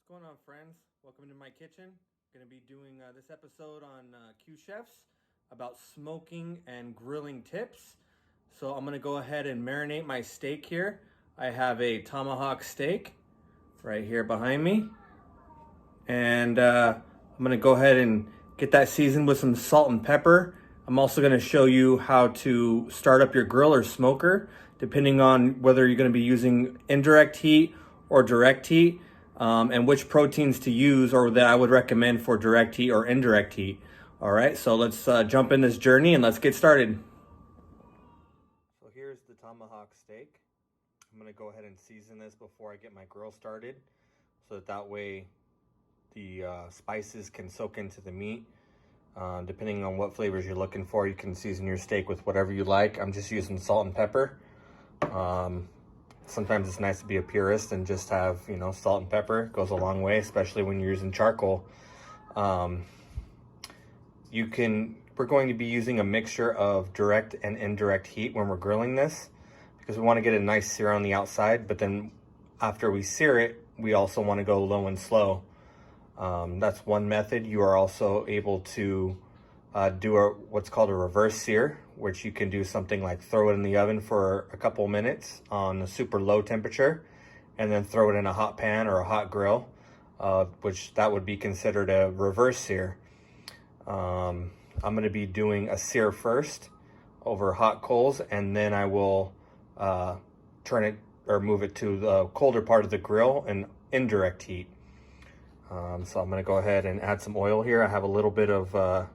What's going on, friends? Welcome to my kitchen. Going to be doing this episode on Q Chefs about smoking and grilling tips. So I'm going to go ahead and marinate my steak here. I have a tomahawk steak right here behind me. And I'm going to go ahead and get that seasoned with some salt and pepper. I'm also going to show you how to start up your grill or smoker, depending on whether you're going to be using indirect heat or direct heat. And which proteins to use or that I would recommend for direct heat or indirect heat. All right, so let's jump in this journey and let's get started. So here's the tomahawk steak. I'm gonna go ahead and season this before I get my grill started so that way the spices can soak into the meat. Depending on what flavors you're looking for, you can season your steak with whatever you like. I'm just using salt and pepper. Sometimes it's nice to be a purist and just have, salt and pepper. It goes a long way, especially when you're using charcoal. We're going to be using a mixture of direct and indirect heat when we're grilling this because we want to get a nice sear on the outside, but then after we sear it, we also want to go low and slow. That's one method. You are also able to do what's called a reverse sear, which you can do something like throw it in the oven for a couple minutes on a super low temperature and then throw it in a hot pan or a hot grill, which that would be considered a reverse sear. I'm going to be doing a sear first over hot coals, and then I will turn it or move it to the colder part of the grill in indirect heat. So I'm going to go ahead and add some oil here. I have a little bit of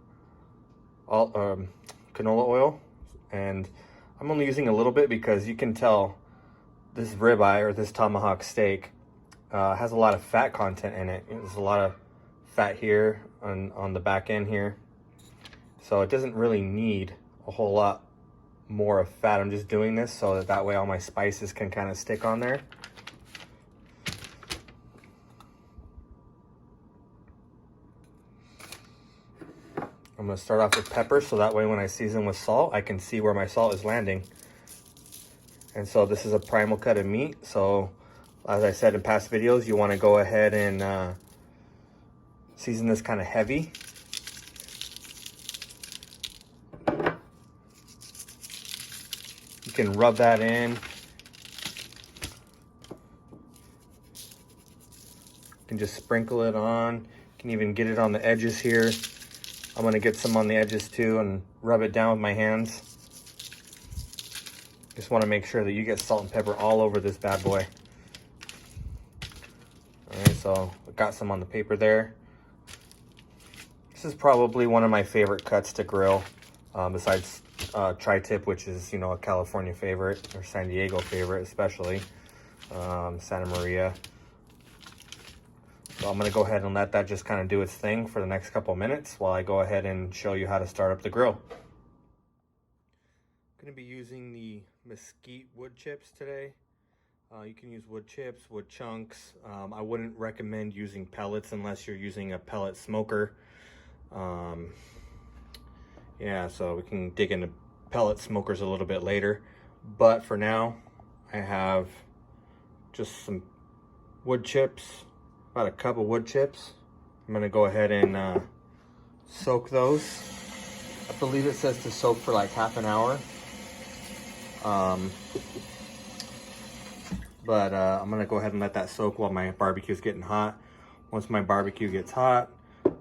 canola oil, and I'm only using a little bit because you can tell this ribeye or this tomahawk steak has a lot of fat content in it. There's a lot of fat here on the back end here, so it doesn't really need a whole lot more of fat. I'm just doing this so that way all my spices can kind of stick on there. I'm going to start off with pepper so that way when I season with salt, I can see where my salt is landing. And so this is a primal cut of meat. So as I said in past videos, you want to go ahead and season this kind of heavy. You can rub that in. You can just sprinkle it on. You can even get it on the edges here. I'm going to get some on the edges too and rub it down with my hands. Just want to make sure that you get salt and pepper all over this bad boy. Alright, so I got some on the paper there. This is probably one of my favorite cuts to grill, besides tri-tip, which is, a California favorite, or San Diego favorite especially, Santa Maria. So I'm going to go ahead and let that just kind of do its thing for the next couple minutes while I go ahead and show you how to start up the grill. I'm going to be using the mesquite wood chips today. You can use wood chips, wood chunks. I wouldn't recommend using pellets unless you're using a pellet smoker. Yeah, so we can dig into pellet smokers a little bit later. But for now, I have just some wood chips. About a cup of wood chips. I'm going to go ahead and soak those. I believe it says to soak for like half an hour. But I'm going to go ahead and let that soak while my barbecue is getting hot. Once my barbecue gets hot,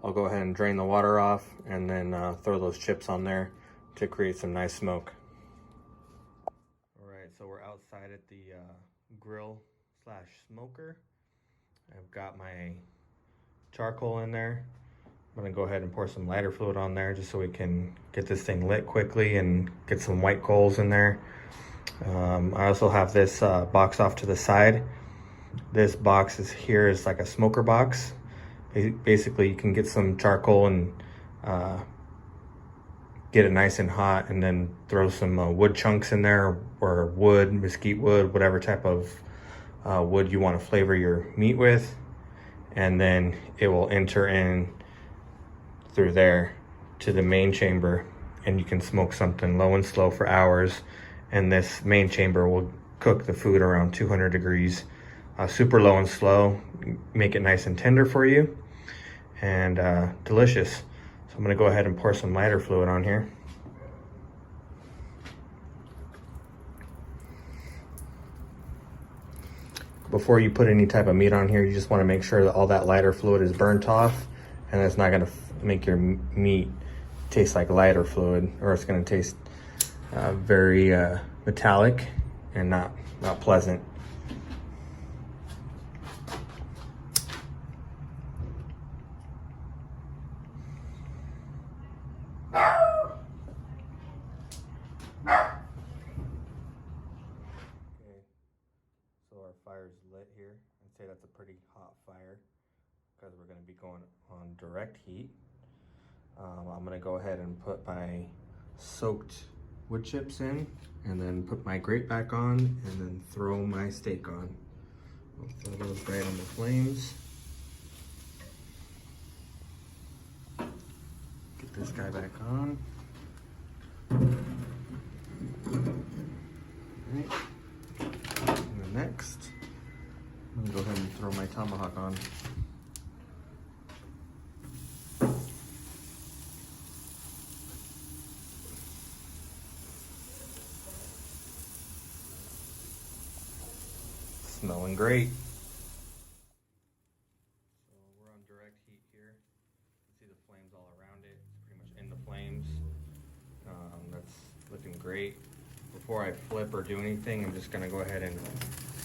I'll go ahead and drain the water off and then throw those chips on there to create some nice smoke. Alright, so we're outside at the grill slash smoker. I've got my charcoal in there. I'm gonna go ahead and pour some lighter fluid on there just so we can get this thing lit quickly and get some white coals in there. I also have this box off to the side. This box is like a smoker box. Basically, you can get some charcoal and get it nice and hot, and then throw some wood chunks in there, or wood, mesquite wood, whatever type of wood you want to flavor your meat with, and then it will enter in through there to the main chamber, and you can smoke something low and slow for hours, and this main chamber will cook the food around 200 degrees super low and slow, make it nice and tender for you, and delicious. So I'm gonna go ahead and pour some lighter fluid on here. Before you put any type of meat on here, you just want to make sure that all that lighter fluid is burnt off, and it's not going to make your meat taste like lighter fluid, or it's going to taste very metallic and not pleasant. So our fire's lit here. I'd say that's a pretty hot fire because we're going to be going on direct heat. I'm going to go ahead and put my soaked wood chips in, and then put my grate back on, and then throw my steak on. I'll throw those right on the flames. Get this guy back on. All right. Next, I'm gonna go ahead and throw my tomahawk on. Smelling great. So we're on direct heat here. You can see the flames all around it. It's pretty much in the flames. That's looking great. Before I flip or do anything, I'm just gonna go ahead and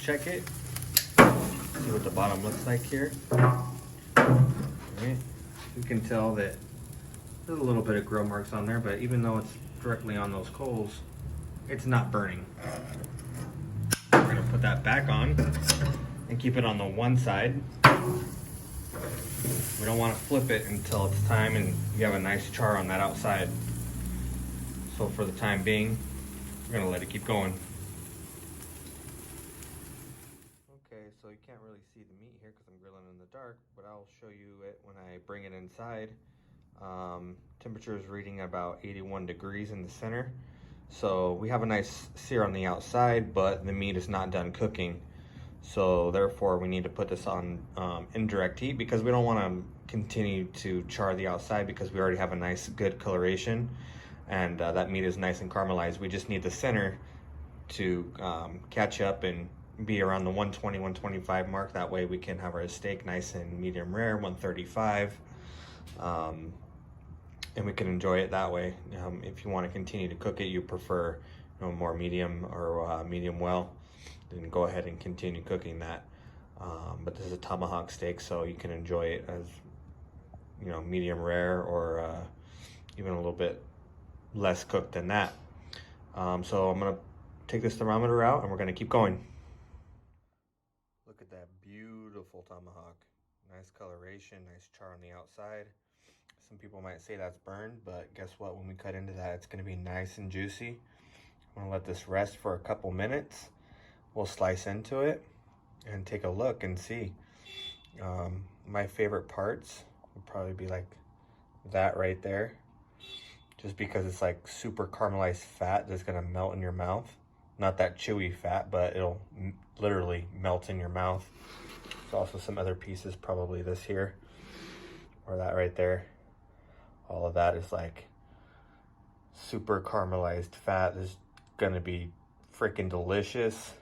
check it. See what the bottom looks like here. Alright. You can tell that there's a little bit of grill marks on there, but even though it's directly on those coals, it's not burning. We're gonna put that back on and keep it on the one side. We don't want to flip it until it's time and you have a nice char on that outside. So for the time being, we're gonna let it keep going. Okay, so you can't really see the meat here because I'm grilling in the dark, but I'll show you it when I bring it inside. Temperature is reading about 81 degrees in the center. So we have a nice sear on the outside, but the meat is not done cooking. So therefore we need to put this on indirect heat because we don't want to continue to char the outside because we already have a nice good coloration, and that meat is nice and caramelized. We just need the center to catch up and be around the 120, 125 mark. That way we can have our steak nice and medium rare, 135. And we can enjoy it that way. If you want to continue to cook it, you prefer more medium or medium well, then go ahead and continue cooking that. But this is a tomahawk steak, so you can enjoy it as medium rare or even a little bit less cooked than that. So I'm gonna take this thermometer out and we're gonna keep going. Look at that beautiful tomahawk. Nice coloration, nice char on the outside. Some people might say that's burned, but guess what? When we cut into that, it's gonna be nice and juicy. I'm gonna let this rest for a couple minutes. We'll slice into it and take a look and see. My favorite parts would probably be like that right there, just because it's like super caramelized fat that's gonna melt in your mouth. Not that chewy fat, but it'll literally melt in your mouth. There's also some other pieces, probably this here or that right there. All of that is like super caramelized fat. This is gonna be freaking delicious,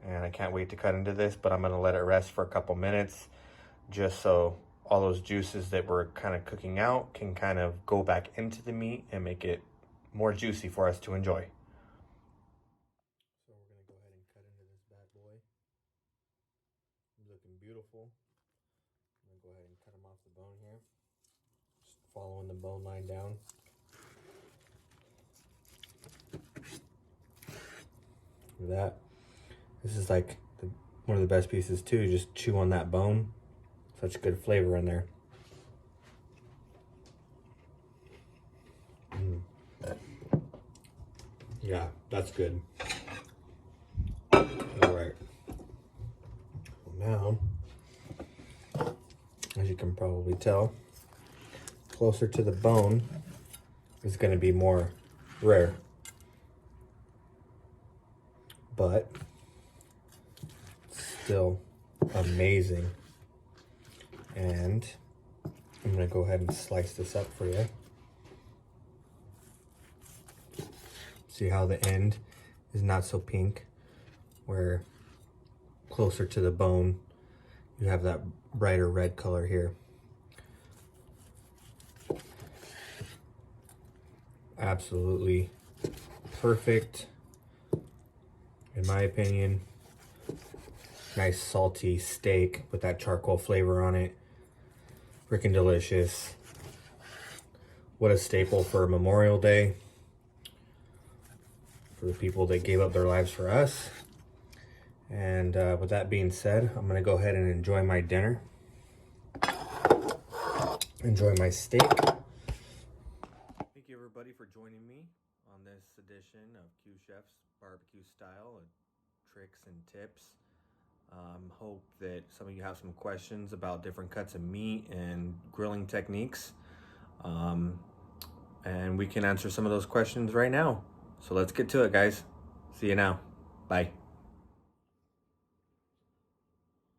and I can't wait to cut into this, but I'm gonna let it rest for a couple minutes just so all those juices that we're kind of cooking out can kind of go back into the meat and make it more juicy for us to enjoy. So we're gonna go ahead and cut into this bad boy. He's looking beautiful. I'm gonna go ahead and cut him off the bone here. Just following the bone line down. Look at that. This is like one of the best pieces too. You just chew on that bone. Such good flavor in there. Yeah, that's good. All right. Now, as you can probably tell, closer to the bone is going to be more rare. But still amazing. And I'm gonna go ahead and slice this up for you. See how the end is not so pink, where closer to the bone you have that brighter red color here. Absolutely perfect, in my opinion. Nice salty steak with that charcoal flavor on it. Freaking delicious. What a staple for Memorial Day. For the people that gave up their lives for us. And with that being said, I'm gonna go ahead and enjoy my dinner. Enjoy my steak. Thank you everybody for joining me on this edition of Q Chef's Barbecue Style, tricks and tips. Hope that some of you have some questions about different cuts of meat and grilling techniques. And we can answer some of those questions right now. So let's get to it, guys. See you now. Bye.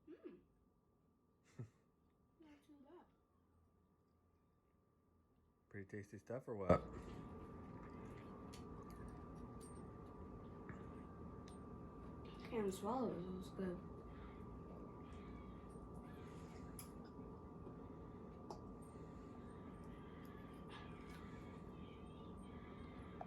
Not too bad. Pretty tasty stuff or what? Can't swallow it. It was good.